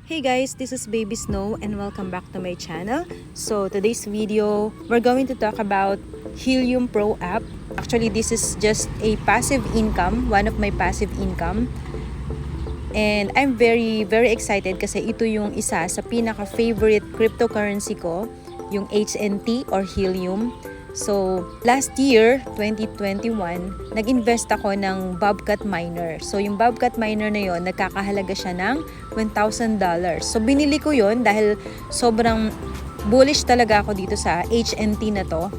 Hey guys, this is Baby Snow and welcome back to my channel. So today's video, we're going to talk about Helium Pro app. Actually, this is just a passive income, one of my passive income. And I'm very excited kasi ito yung isa sa pinaka-favorite cryptocurrency ko, yung HNT or Helium. So, last year, 2021, nag-invest ako ng Bobcat Miner. So, yung Bobcat Miner na yon, nagkakahalaga siya ng $1,000. So, binili ko yon dahil sobrang bullish talaga ako dito sa HNT na to.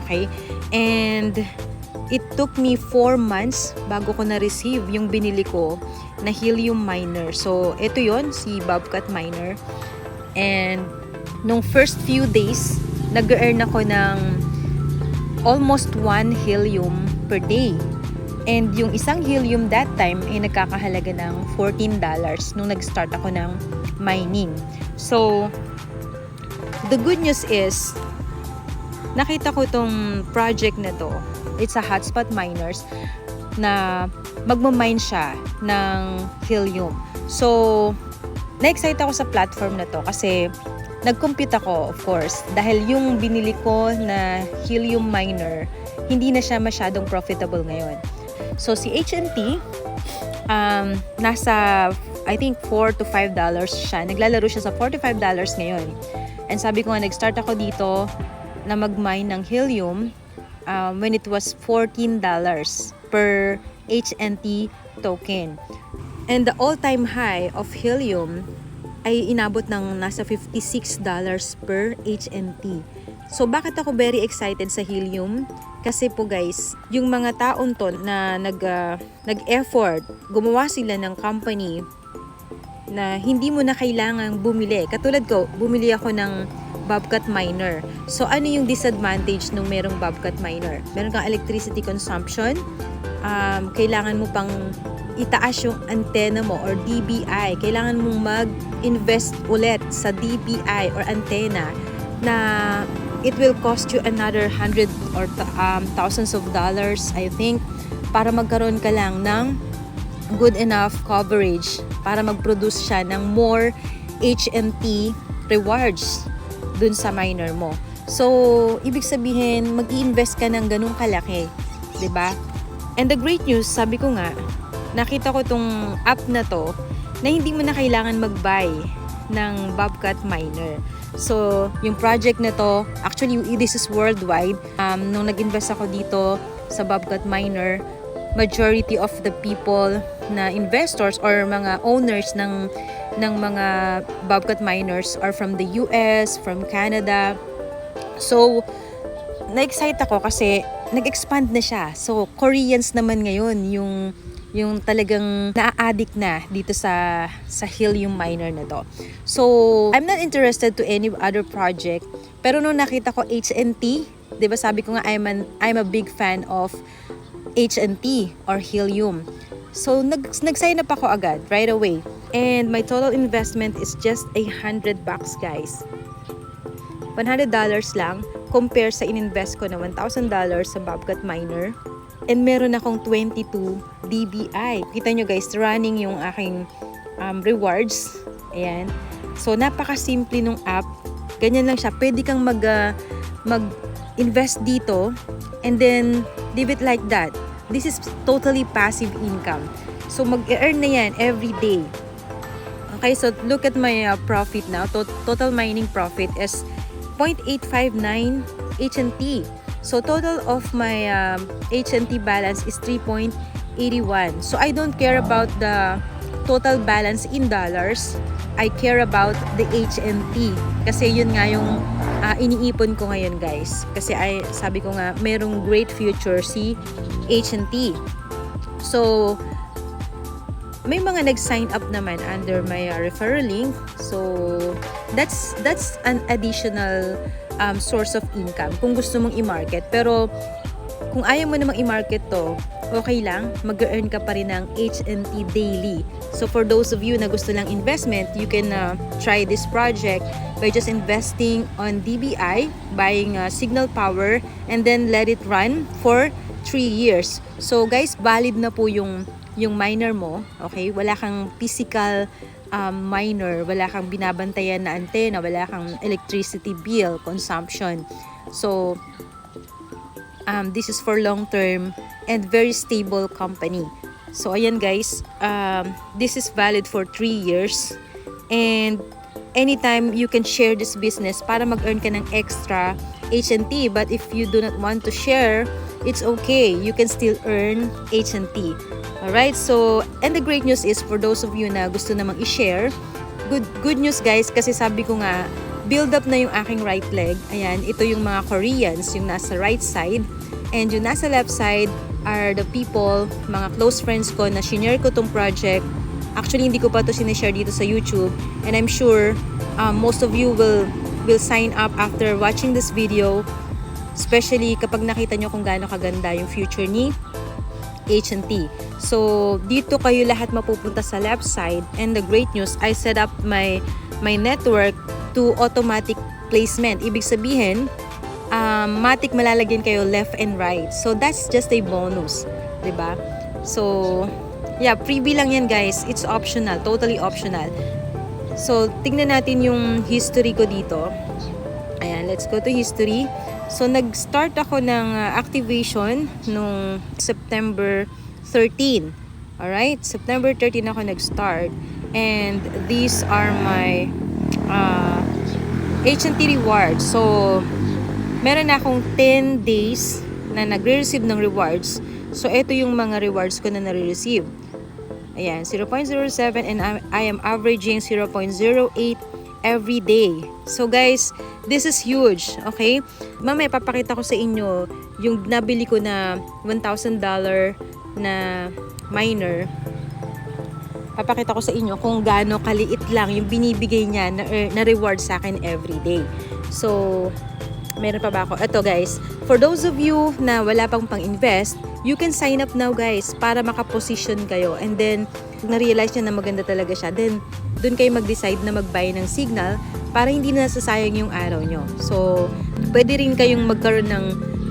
Okay? And it took me 4 months bago ko na-receive yung binili ko na Helium Miner. So, ito yon si Bobcat Miner. And nung first few days, nag-earn ako ng almost 1 helium per day. And yung isang helium that time ay nagkakahalaga ng $14 nung nag-start ako ng mining. So, the good news is, nakita ko itong project na to. It's a hotspot miners na magmamine siya ng helium. So, na-excite ako sa platform na to kasi nag-compute ako, of course, dahil yung binili ko na Helium Miner, hindi na siya masyadong profitable ngayon. So, si HNT, nasa, I think, $4 to $5 siya. Naglalaro siya sa $45 ngayon. And sabi ko nga, nag-start ako dito na mag-mine ng Helium when it was $14 per HNT token. And the all-time high of Helium ay inabot ng nasa $56 per HNT. So, bakit ako very excited sa Helium? Kasi po guys, yung mga taon to na nag-effort, gumawa sila ng company na hindi mo na kailangang bumili. Katulad ko, bumili ako ng Bobcat Miner. So, ano yung disadvantage nung merong Bobcat Miner? Meron kang electricity consumption, kailangan mo pang itaas yung antenna mo or DBI. Kailangan mong mag-invest ulit sa DBI or antenna na it will cost you another hundred or thousands of dollars, I think, para magkaroon ka lang ng good enough coverage para mag-produce siya ng more HNT rewards dun sa miner mo. So, ibig sabihin, mag-i-invest ka ng ganung kalaki, 'di ba? And the great news, sabi ko nga, nakita ko tong app na to na hindi mo na kailangan mag-buy ng Bobcat Miner. So, yung project na to, actually, this is worldwide. Nung nag-invest ako dito sa Bobcat Miner, majority of the people na investors or mga owners ng mga Bobcat Miners are from the US, from Canada. So, na-excite ako kasi nag-expand na siya. So, Koreans naman ngayon yung talagang na-addict na dito sa Helium Miner na to. So, I'm not interested to any other project. Pero nung nakita ko HNT, 'di ba sabi ko nga I'm a big fan of HNT or Helium. So, nag-sign up ako agad right away. And my total investment is just $100 guys. $100 lang compare sa ininvest ko na $1,000 sa Bobcat Miner. And meron akong 22 DBI. Kita nyo guys, running yung aking rewards. Ayan. So, napaka-simple nung app. Ganyan lang siya. Pwede kang mag-invest dito and then leave it like that. This is totally passive income. So, mag-earn na yan every day. Okay, so look at my profit now. Total mining profit is 0.859 HNT. So, total of my HNT balance is 3.81. So, I don't care about the total balance in dollars. I care about the HNT. Kasi yun nga yung iniipon ko ngayon, guys. Kasi sabi ko nga, merong great future si HNT. So, may mga nag-sign up naman under my referral link. So, that's an additional source of income kung gusto mong i-market. Pero kung ayaw mo namang i-market to, okay lang, mag-earn ka pa rin ng HNT daily. So for those of you na gusto lang investment, you can try this project by just investing on DBI, buying signal power, and then let it run for 3 years. So guys, valid na po yung miner mo, okay? Wala kang physical miner, wala kang binabantayan na antena, wala kang electricity bill, consumption. So, this is for long term and very stable company. So, ayan guys, this is valid for 3 years. And anytime you can share this business para mag-earn ka ng extra H&T. But if you do not want to share, it's okay. You can still earn H&T. Alright, so, and the great news is for those of you na gusto namang i-share, good news guys, kasi sabi ko nga, build up na yung aking right leg. Ayan, ito yung mga Koreans, yung nasa right side. And yung nasa left side are the people, mga close friends ko na shinare ko tong project. Actually, hindi ko pa to sinishare dito sa YouTube. And I'm sure most of you will sign up after watching this video. Especially kapag nakita nyo kung gaano kaganda yung future ni H&T. So, dito kayo lahat mapupunta sa left side. And the great news, I set up my network to automatic placement. Ibig sabihin, matik malalagyan kayo left and right. So, that's just a bonus. Diba? So, yeah, freebie lang yan guys. It's optional. Totally optional. So, tingnan natin yung history ko dito. Ayan, let's go to history. So, nag-start ako ng activation nung September 13. Alright? September 13 ako nag-start. And these are my H&T rewards. So, meron na akong 10 days na nagre-receive ng rewards. So, ito yung mga rewards ko na nare-receive. Ayan, 0.07 and I am averaging 0.08 every day. So, guys, this is huge, okay? Mamaya, papakita ko sa inyo yung nabili ko na $1,000 na miner. Papakita ko sa inyo kung gaano kaliit lang yung binibigay niya na reward sa akin every day. So, meron pa ba ako? Ito guys, for those of you na wala pang pang-invest, you can sign up now guys para makaposition kayo. And then, na-realize nyo na maganda talaga siya. Then, dun kayo mag-decide na mag-buy ng signal para hindi na nasasayang yung araw nyo. So, pwede rin kayong magkaroon ng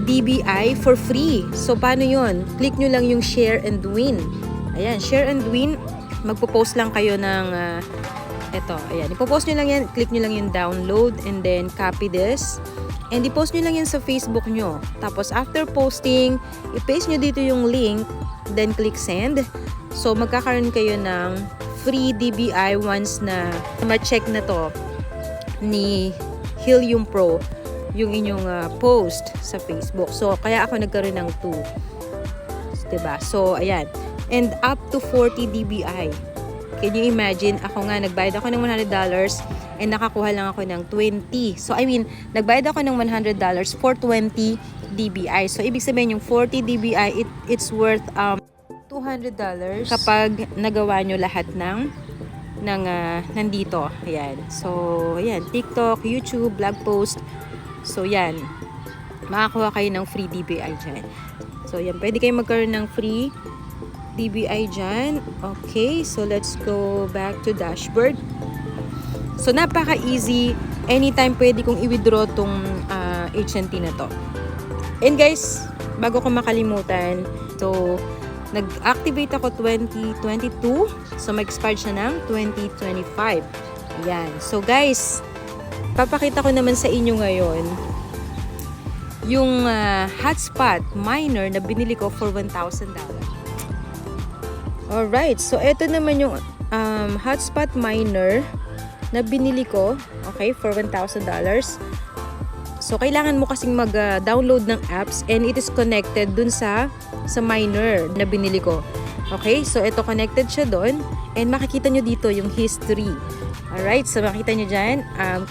DBI for free. So, paano yun? Click nyo lang yung share and win. Ayan, share and win. Magpo-post lang kayo ng eto, ayan. Ipo-post nyo lang yan. Click nyo lang yung download and then copy this. And i-post nyo lang yan sa Facebook nyo. Tapos, after posting, i-paste nyo dito yung link. Then, click send. So, magkakaroon kayo ng free DBI once na ma-check na to ni Helium Pro yung inyong post sa Facebook. So, kaya ako nagkaroon ng 2. Diba? So, ayan. And up to 40 DBI. Can you imagine? Ako nga, nagbayad ako ng $100 and nakakuha lang ako ng 20. So, I mean, nagbayad ako ng $100 for 20 DBI. So, ibig sabihin yung 40 DBI, it's worth $200 kapag nagawa nyo lahat ng nandito. Ayan. So, ayan. TikTok, YouTube, blog post. So, yan. Makakuha kayo ng free DBI dyan. So, yan. Pwede kayo magkaroon ng free DBI dyan. Okay. So, let's go back to dashboard. So, napaka-easy. Anytime pwede kong i-withdraw tong H&T na to. And guys, bago ko makalimutan, so, nag-activate ako 2022. So, mag-expire siya ng 2025. Ayan. So, guys, papakita ko naman sa inyo ngayon yung hotspot miner na binili ko for $1,000. Alright. So, ito naman yung hotspot miner na binili ko, okay, for $1,000. So, kailangan mo kasing mag-download ng apps and it is connected dun sa miner na binili ko. Okay? So, ito connected siya doon and makikita nyo dito yung history. Alright? So, makikita nyo dyan,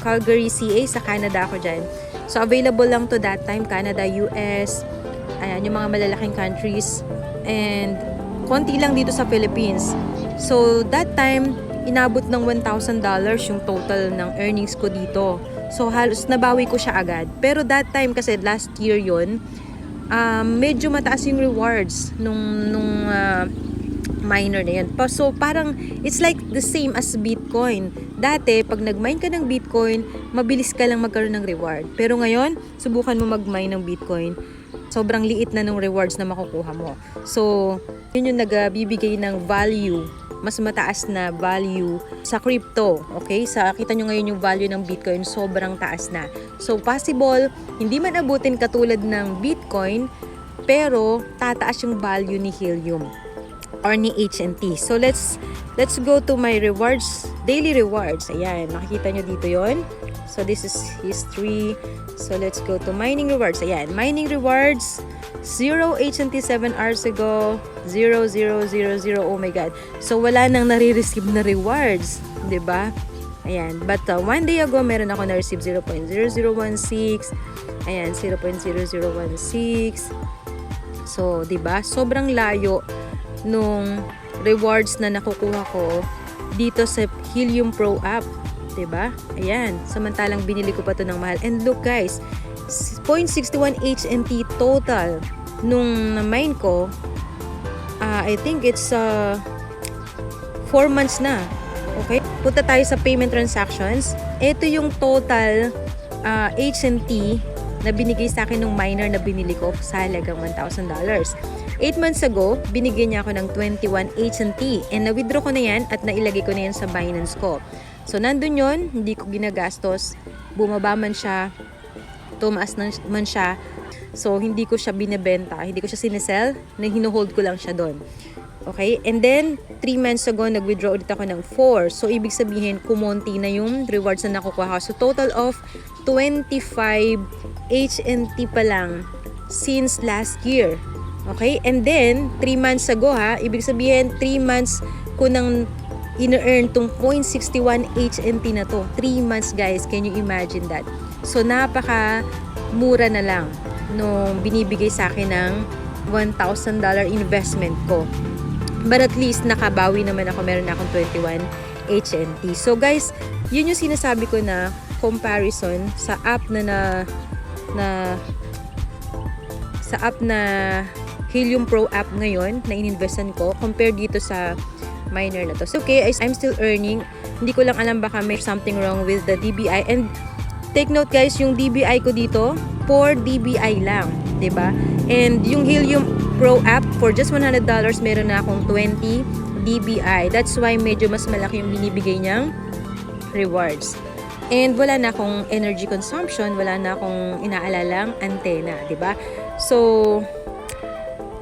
Calgary, CA, sa Canada ako dyan. So, available lang to that time, Canada, US, ayan, yung mga malalaking countries, and konti lang dito sa Philippines. So, that time, inabot ng $1,000 yung total ng earnings ko dito. So, halos nabawi ko siya agad. Pero that time, kasi last year yon, medyo mataas yung rewards nung miner na yan. So, parang, it's like the same as Bitcoin. Dati, pag nag-mine ka ng Bitcoin, mabilis ka lang magkaroon ng reward. Pero ngayon, subukan mo mag-mine ng Bitcoin. Sobrang liit na ng rewards na makukuha mo. So, yun yung nagbibigay ng value mas mataas na value sa crypto. Okay? Kita nyo ngayon yung value ng Bitcoin, sobrang taas na. So, possible, hindi man abutin katulad ng Bitcoin, pero tataas yung value ni Helium or ni HNT. So, let's go to my rewards, daily rewards. Ayan, makikita nyo dito yon. So, this is history. So, let's go to mining rewards. Ayan, mining rewards, 0 HNT 7 hours ago, 0, 0, 0, 0, oh my god. So, wala nang nare-receive na rewards, ba? Diba? Ayan, but one day ago, meron ako na-receive 0.0016, ayan, 0.0016. So, 'di ba? Sobrang layo nung rewards na nakukuha ko dito sa Helium Pro app, 'di ba? Ayan, samantalang binili ko pa 'to ng mahal. And look guys, 0.61 HNT total nung na-mine ko. I think it's 4 months na. Okay? Punta tayo sa payment transactions. Ito yung total HNT na binigay sa akin ng miner na binili ko sa halagang $1,000. 8 months ago, binigyan niya ako ng 21 HNT and na-withdraw ko na yan at nailagay ko na yan sa Binance ko. So, nandun yun, hindi ko ginagastos, bumaba man siya, tumaas man siya. So, hindi ko siya binebenta, hindi ko siya sinesell, na hinuhold ko lang siya doon. Okay? And then, 3 months ago, nag-withdraw ulit ako ng 4. So, ibig sabihin, kumonti na yung rewards na nakukuha ko. So, total of 25 HNT pa lang since last year. Okay? And then, 3 months ago ibig sabihin, 3 months ko nang ina-earn tong 0.61 HNT na to. 3 months guys, can you imagine that? So, napaka-mura na lang nung binibigay sa akin ng $1,000 investment ko. But at least, nakabawi naman ako. Meron na akong 21 HNT. So guys, yun yung sinasabi ko na comparison sa app na Helium Pro app ngayon na ininvestan ko compared dito sa miner na to. So okay, I'm still earning. Hindi ko lang alam baka may something wrong with the DBI. And take note guys, yung DBI ko dito, 4 DBI lang, 'di ba? And yung Helium Pro app for just $100, meron na akong 20 DBI. That's why medyo mas malaki yung binibigay niyang rewards. And wala na akong energy consumption, wala na akong inaalalang antena, 'di ba? So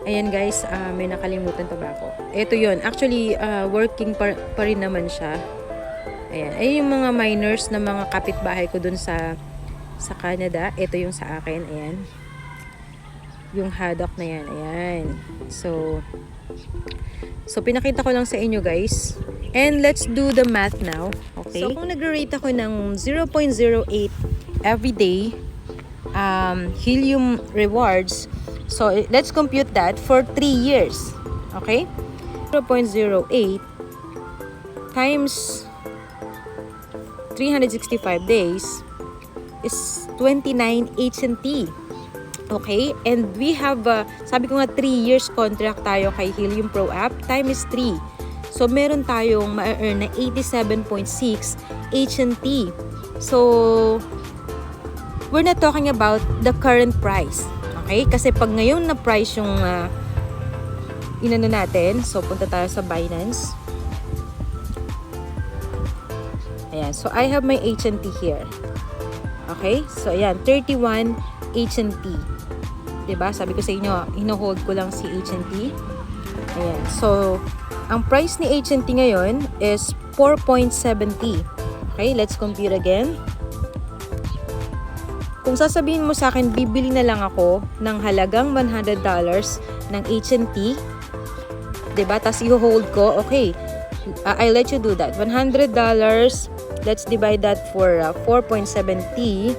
ayan guys, may nakalimutan pa ba ako? Ito 'yon. Actually, working pa rin naman siya. Ayan. Ay yung mga miners na mga kapitbahay ko dun sa Canada. Ito yung sa akin. Ayan. Yung haddock na yan. Ayan. So pinakita ko lang sa inyo guys. And let's do the math now. Okay? So kung nag-rate ako ng 0.08 everyday Helium rewards, so let's compute that for 3 years. Okay? 0.08 times 365 days is 29 HNT. Okay? And we have, sabi ko nga 3 years contract tayo kay Helium Pro app. Time is 3. So, meron tayong ma-earn na 87.6 HNT. So, we're not talking about the current price. Okay? Kasi pag ngayon na price yung inano natin, so punta tayo sa Binance. Ayan. So, I have my HNT here. Okay? So, ayan. 31 HNT. Diba? Sabi ko sa inyo, hino-hold ko lang si HNT. Ayan. So, ang price ni HNT ngayon is 4.70. Okay? Let's compute again. Kung sasabihin mo sa akin, bibili na lang ako ng halagang $100 ng HNT. Diba? Tapos i-hold ko. Okay. I'll let you do that. $100. Let's divide that for 4.70.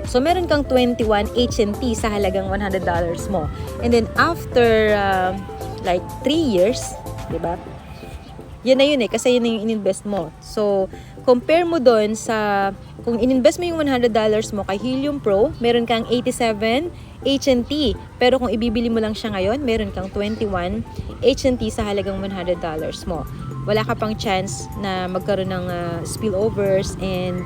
So, meron kang 21 HNT sa halagang $100 mo. And then, after like 3 years, diba? Yan na yun kasi yun na yung ininvest mo. So, compare mo doon sa, kung ininvest mo yung $100 mo kay Helium Pro, meron kang 87 HNT. Pero kung ibibili mo lang siya ngayon, meron kang 21 HNT sa halagang $100 mo. Wala ka pang chance na magkaroon ng spillovers and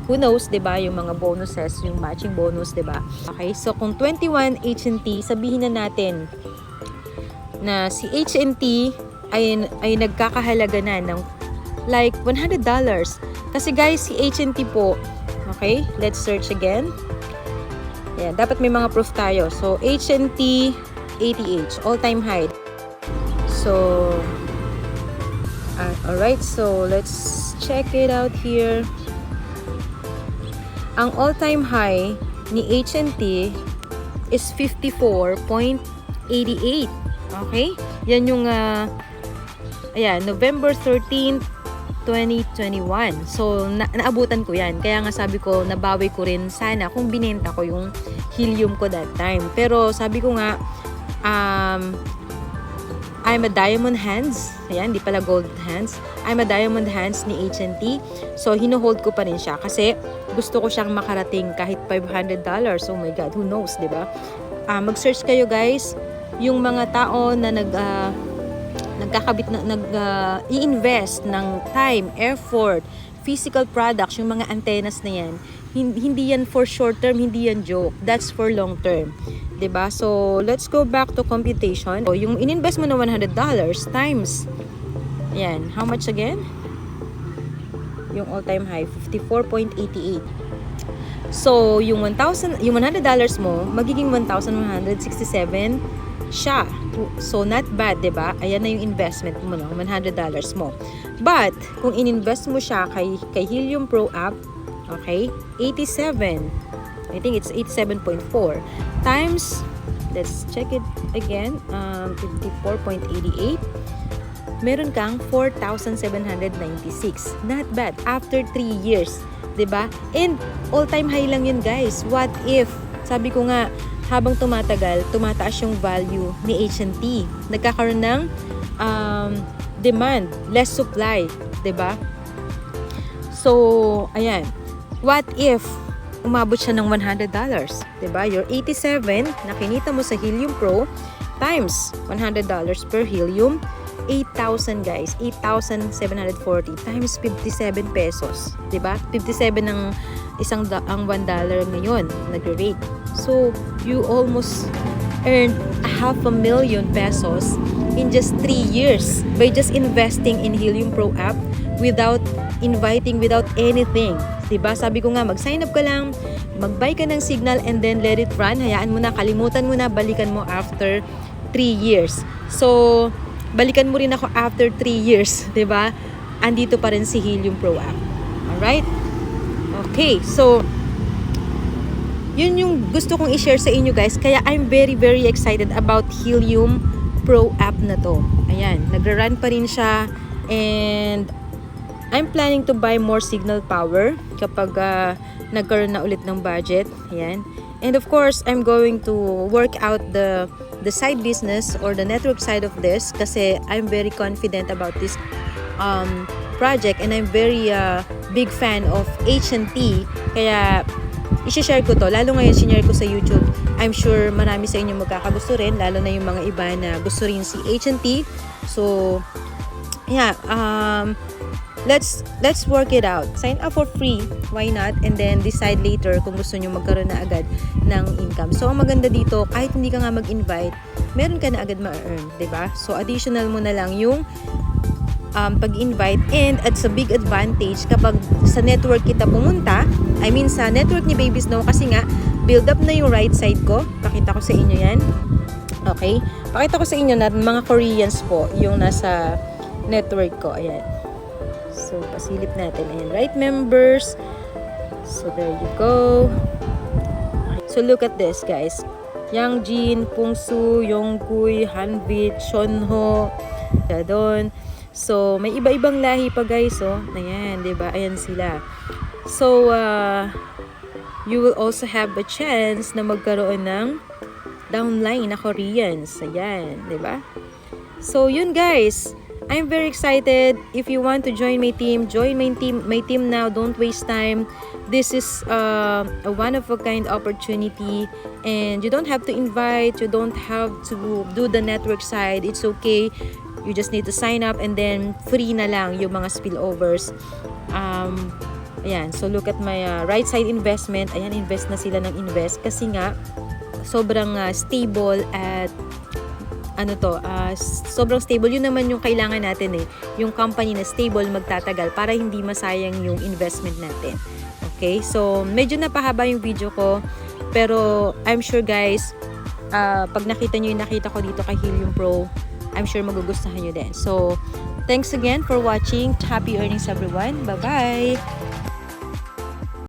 who knows, 'di ba, yung mga bonuses, yung matching bonus, 'di ba? Okay, so kung 21 HNT, sabihin na natin na si HNT ay nagkakahalaga na ng like $100. Kasi guys, si H&T po, okay, let's search again. Ayan, dapat may mga proof tayo. So, H&T ATH, all-time high. So, alright, so let's check it out here. Ang all-time high ni H&T is 54.88. Okay? Yan yung, ayan, November 13th, 2021. So, naabutan ko yan. Kaya nga sabi ko, nabawi ko rin sana kung binenta ko yung helium ko that time. Pero sabi ko nga, I'm a diamond hands. Ayan, di pala gold hands. I'm a diamond hands ni H&T. So, hinuhold ko pa rin siya kasi gusto ko siyang makarating kahit $500. Oh my God, who knows, di ba? Mag-search kayo guys. Yung mga tao na nagkakabit na i-invest ng time, effort, physical products, yung mga antennas na yan, hindi yan for short term, hindi yan joke. That's for long term. 'Di ba? So, let's go back to computation. So, yung ininvest mo na $100 times, ayan, how much again? Yung all-time high, 54.88. So, yung $100 mo, magiging 1,167 siya. So, not bad, 'di ba? Ayan na yung investment mo, no? $100 mo. But, kung ininvest mo siya kay Helium Pro app, okay, 87. I think it's 87.4 times, let's check it again, 54.88. Meron kang 4,796. Not bad. After 3 years. 'Di ba? And all-time high lang yun, guys. What if, sabi ko nga, habang tumatagal, tumataas yung value ni H&T. Nagkakaroon ng demand, less supply. 'Di ba? So, ayan. What if umabot siya ng $100, 'di ba? Your 87 na kinita mo sa Helium Pro times $100 per helium, 8,000 guys, 8,740 times 57 pesos, 'di ba? 57 ang ang $1 ngayon nagre-rate. So, you almost earned 500,000 pesos in just 3 years by just investing in Helium Pro app without inviting, without anything. Diba? Sabi ko nga, mag-sign up ka lang, mag-buy ka ng signal, and then let it run. Hayaan mo na, kalimutan mo na, balikan mo after 3 years. So, balikan mo rin ako after 3 years. Diba? Andito pa rin si Helium Pro app. Alright? Okay, so, yun yung gusto kong i-share sa inyo guys. Kaya I'm very, very excited about Helium Pro app na to. Ayan, nagra-run pa rin siya, and I'm planning to buy more signal power kapag nagkaroon na ulit ng budget. Ayan. And of course, I'm going to work out the side business or the network side of this kasi I'm very confident about this project, and I'm very big fan of H&T. Kaya i-share ko to. Lalo ngayon, sinare ko sa YouTube. I'm sure marami sa inyo magkakagusto rin, lalo na yung mga iba na gusto rin si H&T. So, yeah, let's work it out. Sign up for free, why not? And then decide later kung gusto nyo magkaroon na agad ng income. So, ang maganda dito, kahit hindi ka nga mag-invite, meron ka na agad ma-earn, 'di ba? So, additional mo na lang yung pag-invite, and it's a big advantage kapag sa network kita pumunta, I mean sa network ni Baby Snow, kasi nga, build up na yung right side ko. Pakita ko sa inyo yan. Okay? Pakita ko sa inyo na mga Koreans po yung nasa network ko. Ayan. So, pasilip natin. Ayan, right members. So, there you go. So, look at this, guys. Yang Jin, Pungsu, Yongguy, Hanbit, Shonho, Dadon. So, may iba-ibang lahi pa, guys, oh. Ayan, diba? Ayan sila. So, you will also have a chance na magkaroon ng downline na Koreans. Ayan, diba? So, yun, guys. I'm very excited. If you want to join my team, join my team now. Don't waste time. This is a one-of-a-kind opportunity, and you don't have to invite. You don't have to do the network side. It's okay. You just need to sign up, and then free na lang yung mga spillovers. Ayan. So, look at my right side investment. Ayan, invest na sila ng invest kasi nga sobrang stable at sobrang stable. Yun naman yung kailangan natin yung company na stable, magtatagal para hindi masayang yung investment natin. Okay, so medyo napahaba yung video ko, pero I'm sure guys, pag nakita nyo yung nakita ko dito kay Helium Pro, I'm sure magugustuhan nyo din. So thanks again for watching. Happy earnings everyone. Bye bye.